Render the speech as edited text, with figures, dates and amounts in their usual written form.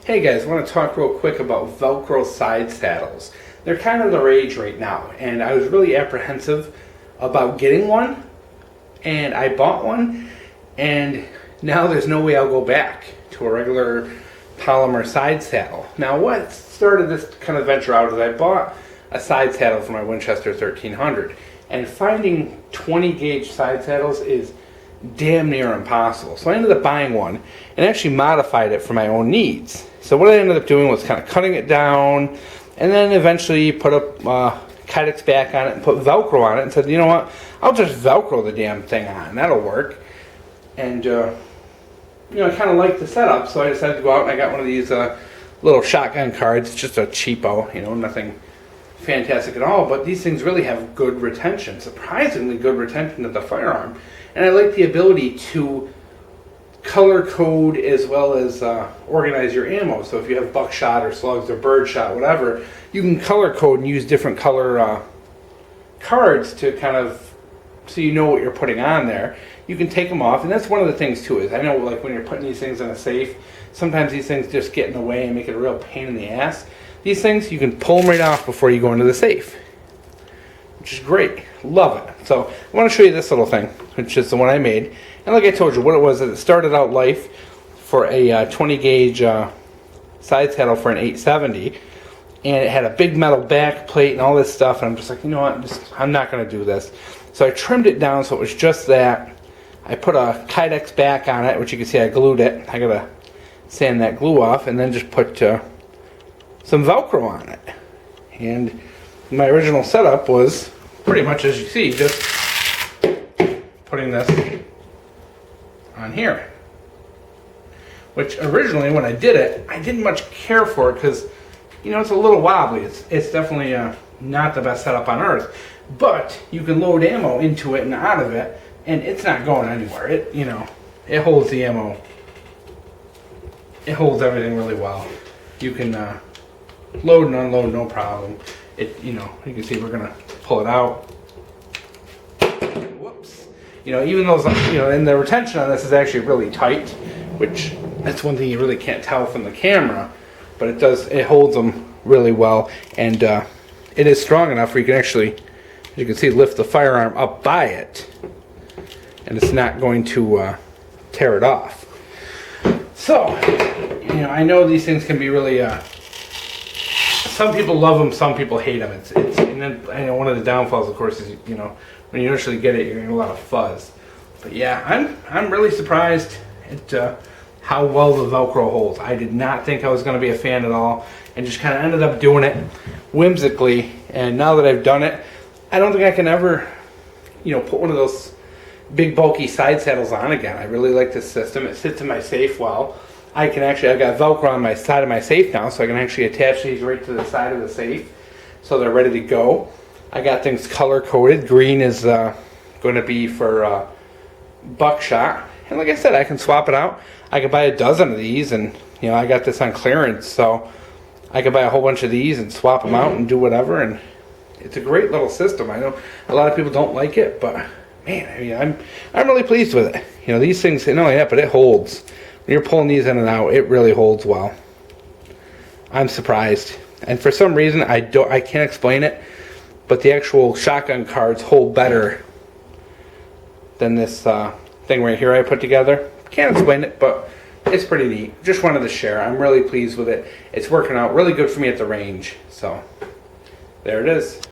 Hey guys, I want to talk real quick about Velcro Side Saddles. They're kind of the rage right now, and I was really apprehensive about getting one, and I bought one, and now there's no way I'll go back to a regular polymer side saddle. Now what started this kind of venture out is I bought a side saddle for my Winchester 1300, and finding 20 gauge side saddles is damn near impossible. So I ended up buying one and actually modified it for my own needs. So what I ended up doing was kind of cutting it down, and then eventually put a Kydex back on it and put Velcro on it, and said, you know what, I'll just Velcro the damn thing on. That'll work. And I kind of liked the setup, so I decided to go out and I got one of these little shotgun cards. It's just a cheapo, nothing fantastic at all, but these things really have good retention, surprisingly good retention of the firearm. And I like the ability to color code as well as organize your ammo. So if you have buckshot or slugs or birdshot, whatever, you can color code and use different color cards to kind of, so you know what you're putting on there. You can take them off, and that's one of the things too, is I know like when you're putting these things in a safe, sometimes these things just get in the way and make it a real pain in the ass. These things, you can pull them right off before you go into the safe, which is great. Love it. So I want to show you this little thing, which is the one I made. And like I told you, what it was, it started out life for a 20 gauge side saddle for an 870, and it had a big metal back plate and all this stuff, and I'm just like, you know what, I'm not going to do this. So I trimmed it down so it was just that. I put a Kydex back on it, which you can see I glued it. I got to sand that glue off, and then just put some Velcro on it. And my original setup was pretty much as you see, just putting this on here. Which originally when I did it, I didn't much care for it because, it's a little wobbly. It's definitely not the best setup on earth. But you can load ammo into it and out of it, and it's not going anywhere. It holds the ammo. It holds everything really well. You can load and unload no problem. You can see we're gonna pull it out. Whoops. Even those, and the retention on this is actually really tight, which that's one thing you really can't tell from the camera, but it holds them really well, and it is strong enough where you can actually, as you can see, lift the firearm up by it, and it's not going to tear it off. So, I know these things can be really, some people love them, some people hate them. And then I know one of the downfalls, of course, is when you initially get it, you're getting a lot of fuzz. But yeah, I'm really surprised at how well the Velcro holds. I did not think I was going to be a fan at all, and just kind of ended up doing it whimsically. And now that I've done it, I don't think I can ever, put one of those big bulky side saddles on again. I really like this system. It sits in my safe well. I've got Velcro on my side of my safe now, so I can actually attach these right to the side of the safe, so they're ready to go. I got things color coded. Green is going to be for buckshot, and like I said, I can swap it out. I could buy a dozen of these, and I got this on clearance, so I could buy a whole bunch of these and swap them out and do whatever. And it's a great little system. I know a lot of people don't like it, but man, I'm really pleased with it. These things, not only that, but it holds. When you're pulling these in and out, it really holds well. I'm surprised, and for some reason I can't explain it, but the actual shotgun cards hold better than this thing right here I put together. Can't explain it, but it's pretty neat. Just wanted to share. I'm really pleased with it. It's working out really good for me at the range. So there it is.